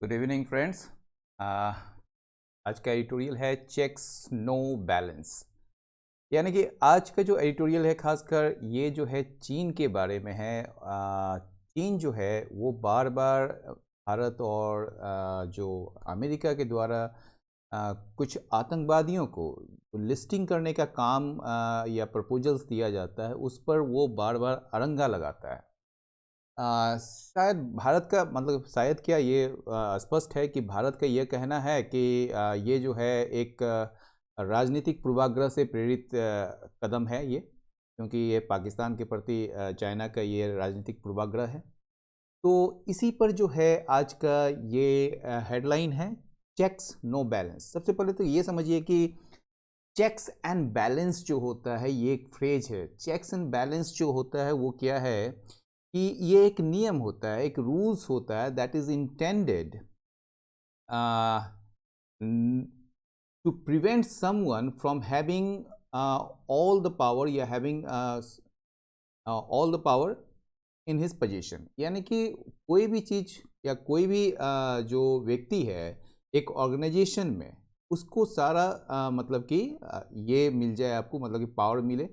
Good evening friends. आज का editorial है चेक्स नो बैलेंस। यानी कि आज का जो एडिटोरियल है खासकर ये जो है चीन के बारे में है। चीन जो है वो बार बार भारत और जो अमेरिका के द्वारा कुछ आतंकवादियों को लिस्टिंग करने का काम या प्रपोजल्स दिया जाता है, उस पर वो बार बार अड़ंगा लगाता है। शायद भारत का मतलब शायद क्या ये स्पष्ट है कि भारत का ये कहना है कि ये जो है एक राजनीतिक पूर्वाग्रह से प्रेरित कदम है ये, क्योंकि ये पाकिस्तान के प्रति चाइना का ये राजनीतिक पूर्वाग्रह है। तो इसी पर जो है आज का ये हेडलाइन है, चेक्स नो बैलेंस। सबसे पहले तो ये समझिए कि चेक्स एंड बैलेंस जो होता है ये एक फ्रेज है। चेक्स एंड बैलेंस जो होता है वो क्या है कि ये एक नियम होता है, एक रूल्स होता है that is intended to prevent someone from having all the power या having all the power in his position. यानी कि कोई भी चीज़ या कोई भी जो व्यक्ति है एक ऑर्गेनाइजेशन में, उसको सारा मतलब कि ये मिल जाए आपको, मतलब कि पावर मिले,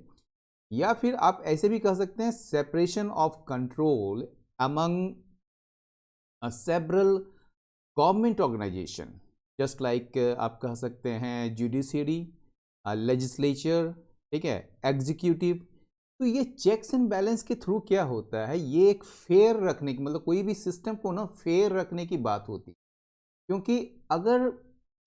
या फिर आप ऐसे भी कह सकते हैं separation of control among several government organisation, just like आप कह सकते हैं जुडिशरी, लेजिस्लेचर, ठीक है, एग्जीक्यूटिव। तो ये चेक्स एंड बैलेंस के थ्रू क्या होता है, ये एक फेयर रखने की, मतलब कोई भी सिस्टम को ना फेयर रखने की बात होती है। क्योंकि अगर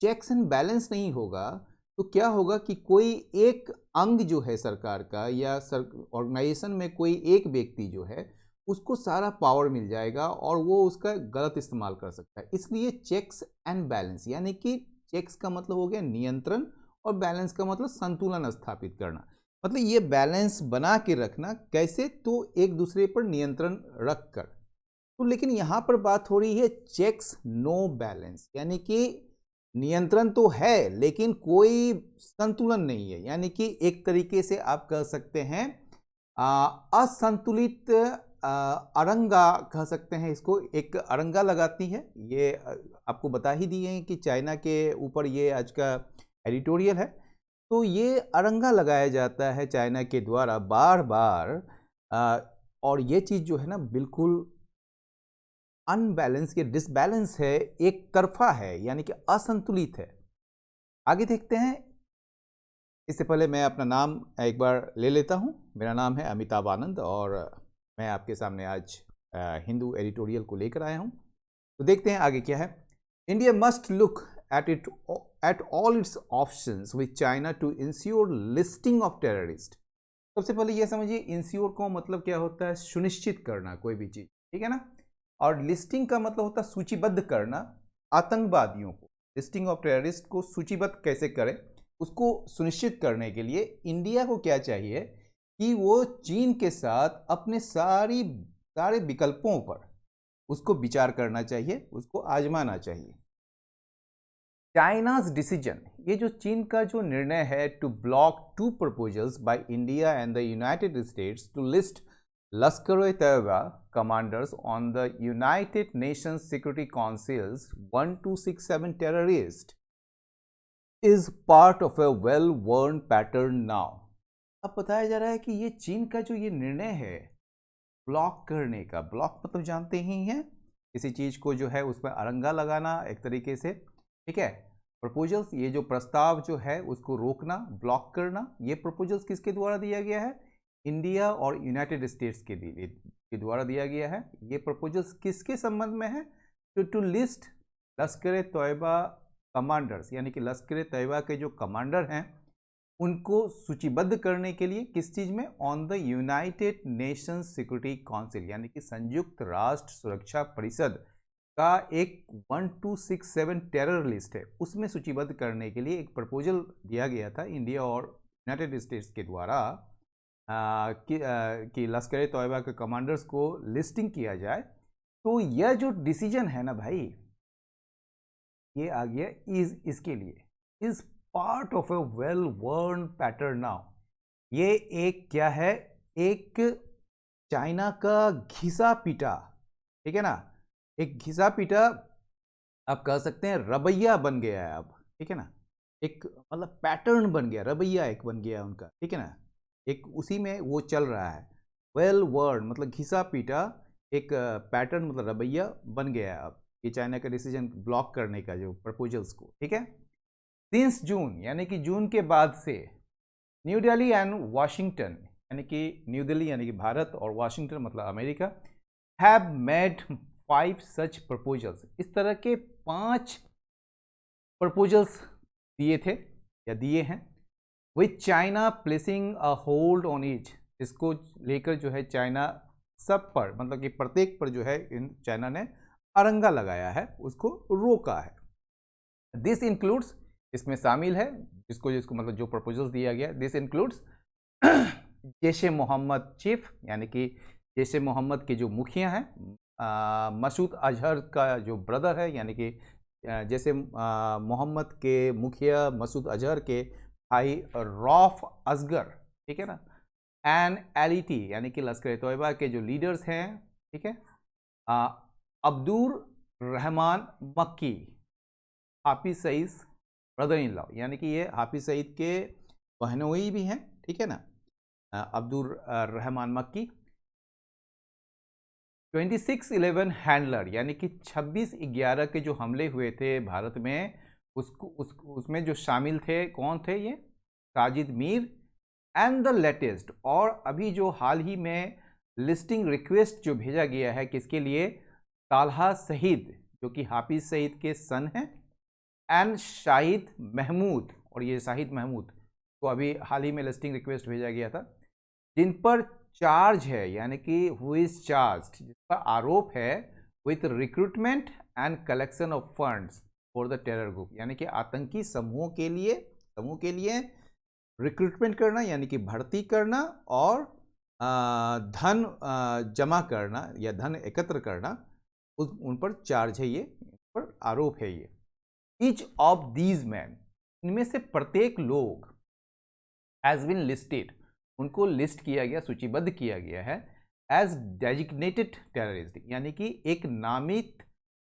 चेक्स एंड बैलेंस नहीं होगा तो क्या होगा कि कोई एक अंग जो है सरकार का या ऑर्गेनाइजेशन में कोई एक व्यक्ति जो है उसको सारा पावर मिल जाएगा और वो उसका गलत इस्तेमाल कर सकता है। इसलिए चेक्स एंड बैलेंस, यानी कि चेक्स का मतलब हो गया नियंत्रण और बैलेंस का मतलब संतुलन स्थापित करना। मतलब ये बैलेंस बना के रखना कैसे, तो एक दूसरे पर नियंत्रण रख कर। तो लेकिन यहाँ पर बात हो रही है चेक्स नो बैलेंस, यानी कि नियंत्रण तो है लेकिन कोई संतुलन नहीं है। यानी कि एक तरीके से आप कह सकते हैं असंतुलित अड़ंगा कह सकते हैं इसको, एक अड़ंगा लगाती है ये। आपको बता ही दिए हैं कि चाइना के ऊपर ये आज का एडिटोरियल है। तो ये अड़ंगा लगाया जाता है चाइना के द्वारा बार बार, और ये चीज़ जो है ना बिल्कुल अनबैलेंस के डिसबैलेंस है, एक तरफा है, यानी कि असंतुलित है। आगे देखते हैं। इससे पहले मैं अपना नाम एक बार ले लेता हूं। मेरा नाम है अमिताभ आनंद और मैं आपके सामने आज हिंदू एडिटोरियल को लेकर आया हूं। तो देखते हैं आगे क्या है। India must look at all its options with China to ensure listing of terrorist. सबसे पहले यह समझिए इंश्योर का मतलब क्या होता है, सुनिश्चित करना कोई भी चीज़, ठीक है ना। और लिस्टिंग का मतलब होता है सूचीबद्ध करना आतंकवादियों को। लिस्टिंग ऑफ टेररिस्ट को सूचीबद्ध कैसे करें, उसको सुनिश्चित करने के लिए इंडिया को क्या चाहिए कि वो चीन के साथ अपने सारे विकल्पों पर उसको विचार करना चाहिए, उसको आजमाना चाहिए। चाइनाज डिसीजन, ये जो चीन का जो निर्णय है to block two proposals by India and the United States to list Lashkar-e-Taiba commanders on the United Nations Security Council's 1267 terrorist is part of a well worn pattern now. अब बताया जा रहा है कि ये चीन का जो ये निर्णय है ब्लॉक करने का, ब्लॉक मतलब जानते ही हैं किसी चीज को जो है उसमें अड़ंगा लगाना एक तरीके से, ठीक है। प्रपोजल्स, ये जो प्रस्ताव जो है उसको रोकना, ब्लॉक करना, ये प्रपोजल्स किसके द्वारा दिया गया है, इंडिया और यूनाइटेड स्टेट्स के द्वारा दिया गया है। ये प्रपोजल्स किसके संबंध में है, टू लिस्ट लश्कर-ए-तैयबा कमांडर्स, यानी कि लश्कर-ए-तैयबा के जो कमांडर हैं उनको सूचीबद्ध करने के लिए किस चीज में, on the United Nations security council, यानी कि संयुक्त राष्ट्र सुरक्षा परिषद का एक 1267 टेरर लिस्ट है, उसमें सूचीबद्ध करने के लिए एक प्रपोजल दिया गया था इंडिया और यूनाइटेड स्टेट्स के द्वारा कि लश्कर-ए-तैयबा के कमांडर्स को लिस्टिंग किया जाए। तो यह जो डिसीजन है ना भाई, ये आ गया इज इसके लिए, is part of a well worn pattern now. ये एक क्या है, एक चाइना का घिसा पीटा, ठीक है ना, एक घिसा पीटा आप कह सकते हैं रवैया बन गया है अब, ठीक है ना, एक मतलब पैटर्न बन गया, रवैया एक बन गया उनका, ठीक है ना, एक उसी में वो चल रहा है। वेल वर्ड मतलब घिसा पीटा एक पैटर्न मतलब रवैया बन गया है अब ये चाइना का डिसीजन ब्लॉक करने का जो प्रपोजल्स को, ठीक है। सिंस जून यानी कि जून के बाद से न्यू दिल्ली एंड वाशिंगटन यानी कि न्यू दिल्ली यानी कि भारत और वाशिंगटन मतलब America have made 5 such proposals, इस तरह के 5 प्रपोजल्स दिए थे या दिए हैं, with China placing a hold on each, इसको लेकर जो है चाइना सब पर मतलब कि प्रत्येक पर जो है इन चाइना ने अरंगा लगाया है, उसको रोका है। दिस इंक्लूड्स, इसमें शामिल है जिसको जिसको मतलब जो प्रपोजल्स दिया गया, this includes Jaish e Mohammed chief यानी कि जैश ए मोहम्मद के जो मुखिया हैं, मसूद अजहर का जो ब्रदर है यानी कि जैसे मोहम्मद के मुखिया मसूद अजहर के भाई रौफ असगर, ठीक है ना, एंड एलिटी यानी कि लश्कर तोयबा के जो लीडर्स हैं, ठीक है, अब्दुल रहमान मक्की, Hafiz Saeed brother in law यानी कि ये हाफिज सईद के बहनोई भी हैं, ठीक है ना, अब्दुल रहमान मक्की, 26/11 हैंडलर यानी कि 26/11 के जो हमले हुए थे भारत में उसमें जो शामिल थे कौन थे, ये Sajid Mir, and the latest और अभी जो हाल ही में लिस्टिंग रिक्वेस्ट जो भेजा गया है किसके लिए, तालहा सईद जो कि हाफिज सईद के सन हैं, एंड शाहिद महमूद, और ये शाहिद महमूद को अभी हाल ही में लिस्टिंग रिक्वेस्ट भेजा गया था, जिन पर चार्ज है यानी कि हु इज चार्ज्ड, जिसका आरोप है with recruitment and collection of funds for the terror group, यानी कि आतंकी समूह के लिए रिक्रूटमेंट करना यानी कि भर्ती करना और धन जमा करना या धन एकत्र करना, उन पर चार्ज है, ये पर आरोप है ये। ईच ऑफ दीज मैन, इनमें से प्रत्येक लोग हैज बीन लिस्टेड, उनको लिस्ट किया गया, सूचीबद्ध किया गया है एज डेजिग्नेटेड टेररिस्ट यानी कि एक नामित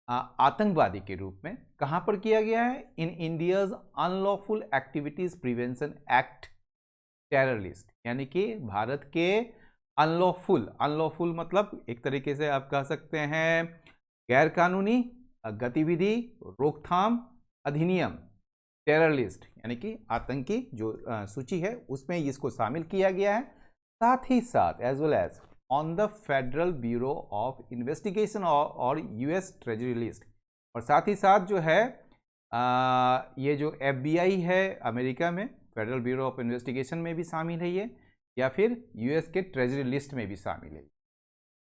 आतंकवादी के रूप में। कहां पर किया गया है, in India's unlawful activities prevention act terror list, यानी कि भारत के अनलॉफुल मतलब एक तरीके से आप कह सकते हैं गैर कानूनी गतिविधि रोकथाम अधिनियम, टेरर लिस्ट यानी कि आतंकी जो सूची है उसमें इसको शामिल किया गया है। साथ ही साथ as well as on the Federal Bureau of Investigation और यूएस ट्रेजरी लिस्ट, और साथ ही साथ जो है ये जो FBI है अमेरिका में, फेडरल ब्यूरो ऑफ इन्वेस्टिगेशन में भी शामिल है ये, या फिर यूएस के ट्रेजरी लिस्ट में भी शामिल है।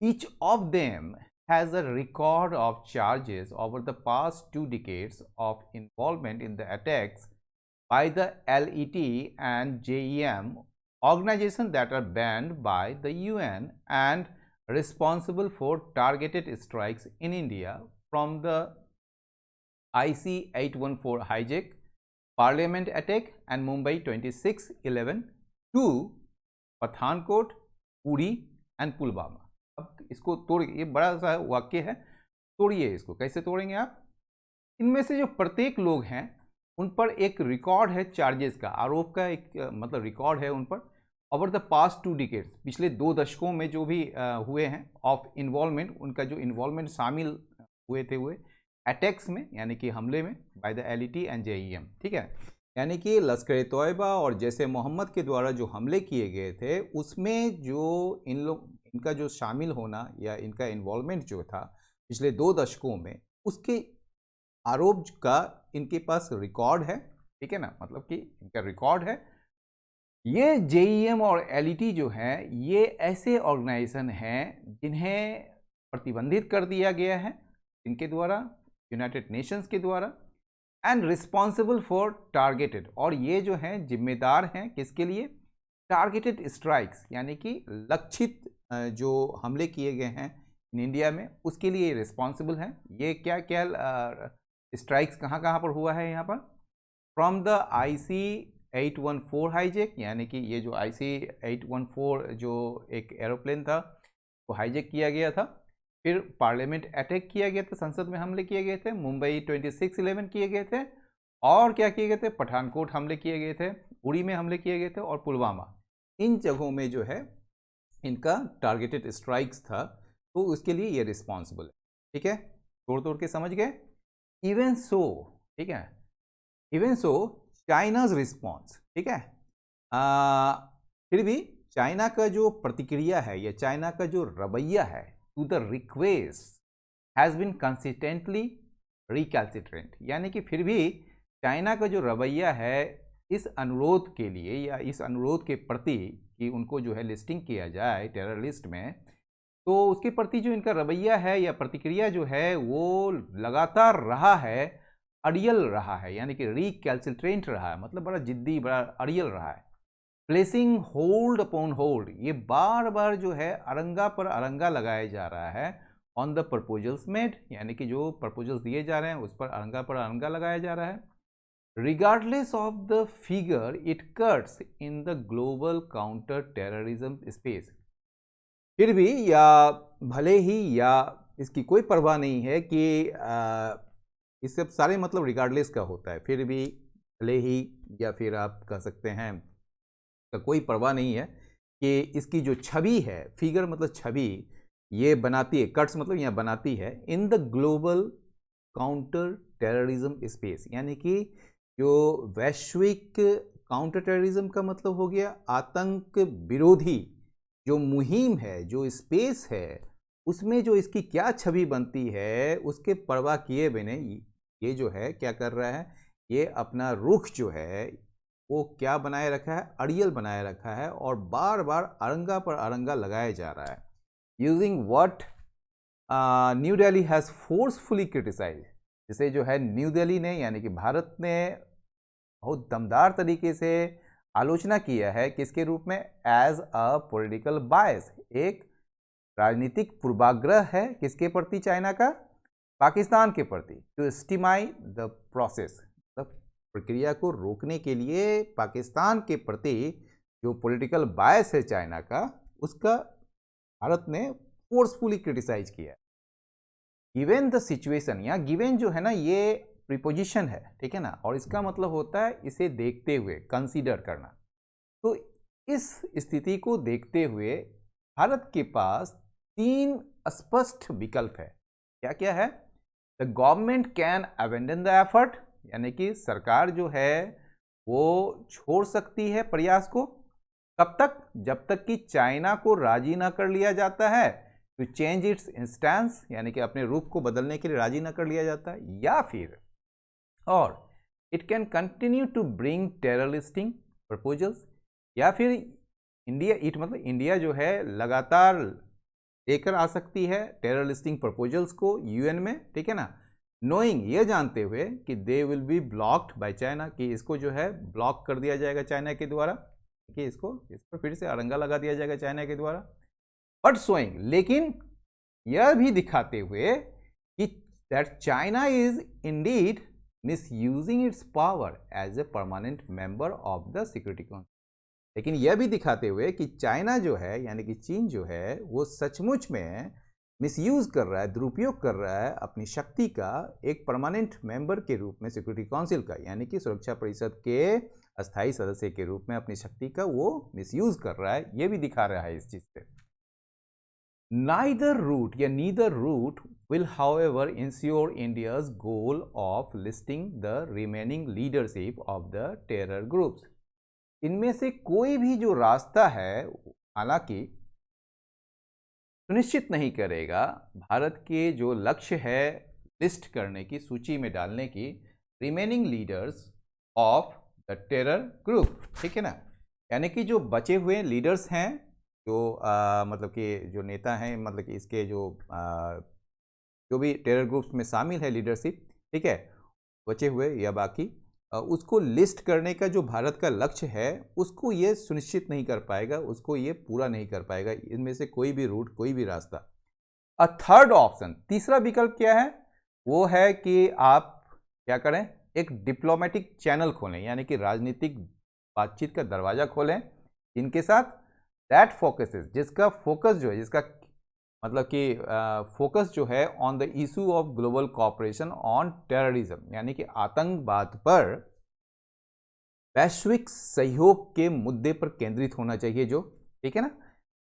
Each of them has a record of charges over the past 2 decades of involvement in the attacks by the LET and JEM, organizations that are banned by the UN and responsible for targeted strikes in India, from the IC-814 hijack, Parliament attack and Mumbai 26/11 to Pathankot, Puri and Pulwama। अब इसको तोड़िए, ये बड़ा सा वाक्य है, तोड़िए इसको, कैसे तोड़ेंगे आप, इनमें से जो प्रत्येक लोग हैं उन पर एक रिकॉर्ड है चार्जेस का, आरोप का एक मतलब रिकॉर्ड है उन पर ओवर द पास्ट 2 डिकेड्स, पिछले 2 दशकों में जो भी हुए हैं ऑफ इन्वॉल्वमेंट, उनका जो इन्वॉल्वमेंट शामिल हुए अटैक्स में यानी कि हमले में by the LET and JEM, ठीक है, यानी कि लश्कर तोयबा और जैसे मोहम्मद के द्वारा जो हमले किए गए थे उसमें जो इनका जो शामिल होना या इनका इन्वॉल्वमेंट जो था पिछले 2 दशकों में, उसके आरोप का इनके पास रिकॉर्ड है, ठीक है ना, मतलब कि इनका रिकॉर्ड है। ये JEM और LET जो है ये ऐसे ऑर्गेनाइजेशन हैं जिन्हें प्रतिबंधित कर दिया गया है इनके द्वारा, यूनाइटेड नेशंस के द्वारा, एंड रिस्पॉन्सिबल फॉर टारगेटेड, और ये जो हैं जिम्मेदार हैं किसके लिए, टारगेटेड स्ट्राइक्स यानी कि लक्षित जो हमले किए गए हैं इन इंडिया में उसके लिए रिस्पॉन्सिबल हैं। ये क्या क्या स्ट्राइक्स कहाँ कहाँ पर हुआ है यहाँ पर, फ्रॉम द IC-814 हाईजेक यानी कि ये जो IC-814 जो एक एरोप्लेन था वो हाईजेक किया गया था, फिर पार्लियामेंट अटैक किया गया था, संसद में हमले किए गए थे, मुंबई 26/11 किए गए थे, और क्या किए गए थे, पठानकोट हमले किए गए थे, उड़ी में हमले किए गए थे, और पुलवामा, इन जगहों में जो है इनका टारगेटेड स्ट्राइक्स था, तो उसके लिए ये रिस्पॉन्सिबल है। ठीक है, तोड़ तोड़ के समझ गए। इवन सो, ठीक है, इवन सो चाइनाज रिस्पॉन्स, ठीक है, फिर भी चाइना का जो प्रतिक्रिया है या चाइना का जो रवैया है to the request has been consistently recalcitrant, यानी कि फिर भी चाइना का जो रवैया है इस अनुरोध के लिए या इस अनुरोध के प्रति कि उनको जो है लिस्टिंग किया जाए टेरर लिस्ट में, तो उसके प्रति जो इनका रवैया है या प्रतिक्रिया जो है वो लगातार रहा है, अड़ियल रहा है, यानी कि रिकैल्सिट्रेंट रहा है, मतलब बड़ा जिद्दी, बड़ा अड़ियल रहा है। प्लेसिंग होल्ड अपॉन होल्ड, ये बार बार जो है अरंगा पर अरंगा लगाया जा रहा है ऑन द प्रपोजल्स मेड, यानी कि जो प्रपोजल्स दिए जा रहे हैं उस पर अरंगा लगाया जा रहा है। Regardless of the figure it cuts in the global counter terrorism space, फिर भी या भले ही या इसकी कोई परवाह नहीं है कि इस सब सारे मतलब रिगार्डलेस का होता है, फिर भी भले ही या फिर आप कह सकते हैं का कोई परवाह नहीं है कि इसकी जो छवि है, फिगर मतलब छवि, ये बनाती है, कट्स मतलब यहाँ बनाती है in the global counter terrorism space, यानी कि जो वैश्विक काउंटर टेररिज्म का मतलब हो गया आतंक विरोधी जो मुहिम है, जो स्पेस है, उसमें जो इसकी क्या छवि बनती है उसके परवाह किए बिना ये जो है क्या कर रहा है, ये अपना रुख जो है वो क्या बनाए रखा है, अड़ियल बनाए रखा है, और बार बार अरंगा पर अरंगा लगाया जा रहा है, using what New Delhi has forcefully criticise, जिसे जो है न्यू दिल्ली ने यानी कि भारत ने बहुत दमदार तरीके से आलोचना किया है, किसके रूप में, एज अ पॉलिटिकल बायस, एक राजनीतिक पूर्वाग्रह है किसके प्रति, चाइना का, पाकिस्तान के प्रति, टू स्टिमाई द प्रोसेस, प्रक्रिया को रोकने के लिए पाकिस्तान के प्रति जो पॉलिटिकल बायस है चाइना का, उसका भारत ने फोर्सफुली क्रिटिसाइज किया। गिवन द सिचुएशन, या गिवन जो है ना ये प्रीपोजिशन है, ठीक है ना, और इसका मतलब होता है इसे देखते हुए, कंसीडर करना। तो इस स्थिति को देखते हुए भारत के पास 3 स्पष्ट विकल्प है। क्या क्या है, the government can abandon the effort, यानी कि सरकार जो है वो छोड़ सकती है प्रयास को, कब तक, जब तक कि चाइना को राजी ना कर लिया जाता है, टू चेंज इट्स इंस्टेंस, यानी कि अपने रुख को बदलने के लिए राजी ना कर लिया जाता है, या फिर और it can continue to bring terrorist listing proposals, या फिर इंडिया, इट मतलब इंडिया जो है लगातार लेकर आ सकती है टेररिस्टिंग प्रपोजल्स को यूएन में, ठीक है ना, नोइंग, ये जानते हुए कि they will be blocked by China, कि इसको जो है ब्लॉक कर दिया जाएगा चाइना के द्वारा, कि इस पर फिर से अरंगा लगा दिया जाएगा चाइना के द्वारा, बट शोइंग, लेकिन यह भी दिखाते हुए कि that China is indeed misusing its power as a permanent member of the Security Council, लेकिन यह भी दिखाते हुए कि चाइना जो है यानी कि चीन जो है वो सचमुच में मिसयूज कर रहा है, दुरुपयोग कर रहा है अपनी शक्ति का, एक परमानेंट मेंबर के रूप में सिक्योरिटी काउंसिल का, यानी कि सुरक्षा परिषद के अस्थायी सदस्य के रूप में अपनी शक्ति का वो मिसयूज कर रहा है, ये भी दिखा रहा है इस चीज से। Neither route या neither route will however ensure India's goal of listing the remaining leadership of the terror groups. इनमें से कोई भी जो रास्ता है हालांकि सुनिश्चित नहीं करेगा भारत के जो लक्ष्य है लिस्ट करने की, सूची में डालने की, remaining leaders of the terror group, ठीक है ना, यानी कि जो बचे हुए लीडर्स हैं, जो मतलब कि जो नेता हैं, मतलब कि इसके जो भी टेरर ग्रुप्स में शामिल है लीडरशिप, ठीक है, बचे हुए या बाकी, उसको लिस्ट करने का जो भारत का लक्ष्य है उसको ये सुनिश्चित नहीं कर पाएगा, उसको ये पूरा नहीं कर पाएगा, इनमें से कोई भी रूट, कोई भी रास्ता। अ थर्ड ऑप्शन, तीसरा विकल्प क्या है, वो है कि आप क्या करें, एक डिप्लोमेटिक चैनल खोलें, यानी कि राजनीतिक बातचीत का दरवाजा खोलें, इनके साथ दैट फोकसेस, जिसका फोकस जो है, जिसका मतलब कि फोकस जो है on the issue of global cooperation on terrorism, यानी कि आतंकवाद पर वैश्विक सहयोग के मुद्दे पर केंद्रित होना चाहिए, जो ठीक है ना,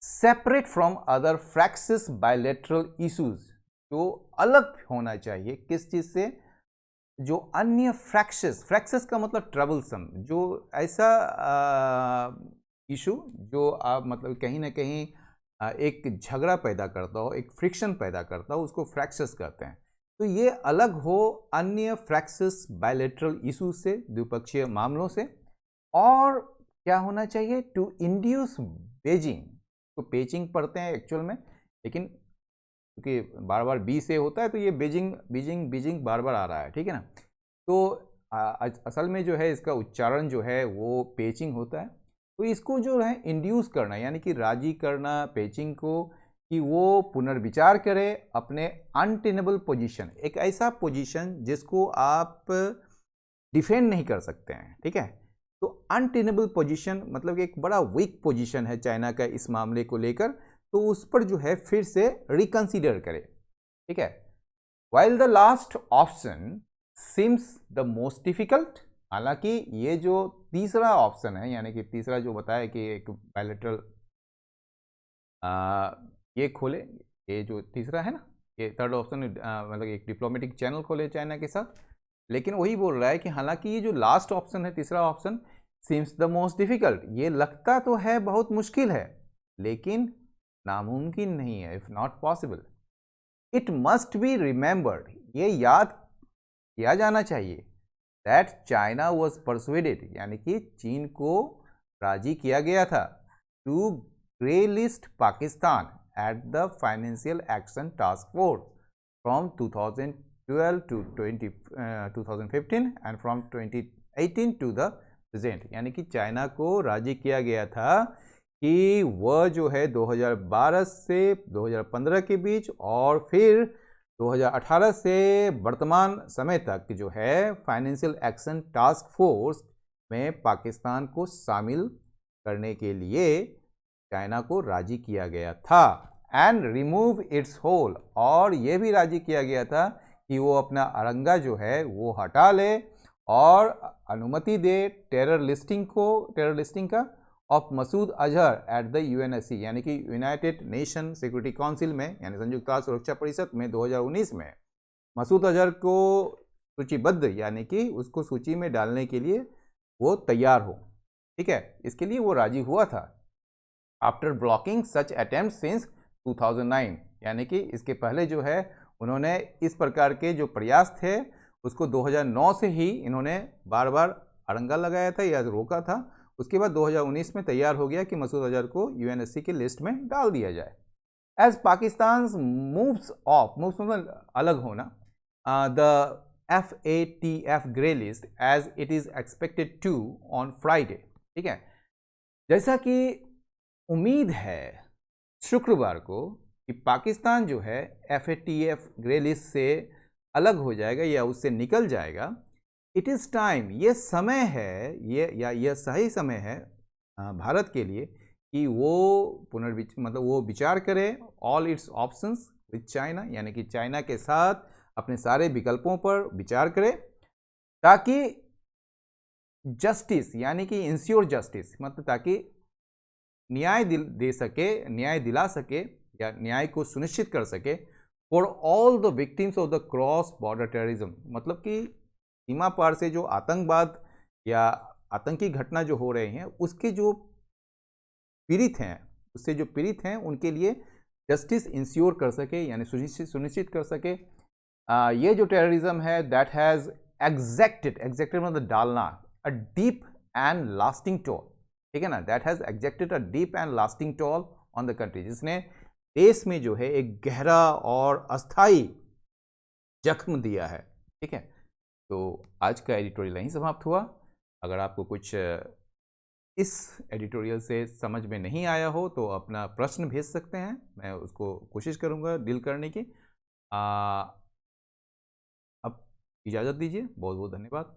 separate from other fractious bilateral issues, जो अलग होना चाहिए किस चीज से, जो अन्य फ्रैक्सिस का मतलब ट्रबलसम, जो ऐसा इशू जो आप मतलब कहीं ना कहीं एक झगड़ा पैदा करता हो, एक फ्रिक्शन पैदा करता हो, उसको फ्रैक्सिस कहते हैं। तो ये अलग हो अन्य फ्रैक्सिस बायलैटरल इशू से, द्विपक्षीय मामलों से। और क्या होना चाहिए, टू इंड्यूस बेजिंग, तो पेचिंग पढ़ते हैं एक्चुअल में, लेकिन क्योंकि बार बार बी से होता है तो ये बीजिंग बीजिंग बीजिंग बार बार आ रहा है, ठीक है ना। तो असल में जो है इसका उच्चारण जो है वो पेचिंग होता है। तो इसको जो है इंड्यूस करना, यानी कि राजी करना पेचिंग को कि वो पुनर्विचार करे अपने अनटेनेबल पोजीशन, एक ऐसा पोजीशन जिसको आप डिफेंड नहीं कर सकते हैं, ठीक है। तो अनटेनेबल पोजीशन मतलब कि एक बड़ा वीक पोजीशन है चाइना का इस मामले को लेकर, तो उस पर जो है फिर से रिकंसीडर करे, ठीक है। While the last option seems the most difficult, हालांकि ये जो तीसरा ऑप्शन है, यानी कि तीसरा जो बताया कि एक बायलैटरल ये खोले, ये जो तीसरा है ना, ये थर्ड ऑप्शन मतलब एक डिप्लोमेटिक चैनल खोले चाइना के साथ, लेकिन वही बोल रहा है कि हालांकि ये जो लास्ट ऑप्शन है, तीसरा option, seems the most difficult, ये लगता तो है बहुत मुश्किल है, लेकिन नामुमकिन नहीं है, if not possible. It must be remembered, ये याद किया जाना चाहिए, दैट चाइना वॉज परसुएडेड, यानी कि चीन को राजी किया गया था, to grey list Pakistan at the Financial Action Task Force from 2012 to 2015 and from 2018 to the present, यानी कि चाइना को राजी किया गया था कि वह जो है 2012 से 2015 के बीच और फिर 2018 से वर्तमान समय तक जो है फाइनेंशियल एक्शन टास्क फोर्स में पाकिस्तान को शामिल करने के लिए चाइना को राजी किया गया था, एंड रिमूव इट्स होल, और यह भी राजी किया गया था कि वो अपना अरंगा जो है वो हटा ले और अनुमति दे टेरर लिस्टिंग का of Masood Azhar at the UNSC, यानी कि यूनाइटेड नेशन सिक्योरिटी काउंसिल में, यानी संयुक्त राष्ट्र सुरक्षा परिषद में 2019 में मसूद अजहर को सूचीबद्ध, यानी कि उसको सूची में डालने के लिए वो तैयार हो, ठीक है, इसके लिए वो राजी हुआ था। आफ्टर ब्लॉकिंग सच अटेम्प्ट सिंस 2009, यानी कि इसके पहले जो है उन्होंने इस प्रकार के जो प्रयास थे उसको 2009 से ही इन्होंने बार बार अड़ंगा लगाया था या रोका था। उसके बाद 2019 में तैयार हो गया कि मसूद अजहर को यूएनएससी की लिस्ट में डाल दिया जाए। एज पाकिस्तान मूव्स मतलब अलग होना, the FATF grey list as it is expected to on Friday, ठीक है, जैसा कि उम्मीद है शुक्रवार को कि पाकिस्तान जो है FATF ग्रे लिस्ट से अलग हो जाएगा या उससे निकल जाएगा। इट इज़ टाइम, ये समय है, यह सही समय है भारत के लिए कि वो मतलब वो विचार करे all its options with China, यानी कि चाइना के साथ अपने सारे विकल्पों पर विचार करे, ताकि जस्टिस, यानी कि इंश्योर जस्टिस, मतलब ताकि न्याय दे सके, न्याय दिला सके या न्याय को सुनिश्चित कर सके for all the victims of the cross border terrorism, मतलब कि सीमा पार से जो आतंकवाद या आतंकी घटना जो हो रहे हैं उसके जो पीड़ित हैं, उससे जो पीड़ित हैं उनके लिए जस्टिस इंश्योर कर सके, यानी सुनिश्चित कर सके। ये जो टेररिज्म है दैट हैज़ एग्जैक्टेड मतलब डालना a deep and lasting toll, ठीक है ना, that has exacted a deep and lasting toll on the country, जिसने देश में जो है एक गहरा और अस्थाई जख्म दिया है, ठीक है। तो आज का एडिटोरियल यहीं समाप्त हुआ। अगर आपको कुछ इस एडिटोरियल से समझ में नहीं आया हो तो अपना प्रश्न भेज सकते हैं, मैं उसको कोशिश करूंगा डील करने की। अब इजाज़त दीजिए, बहुत बहुत धन्यवाद।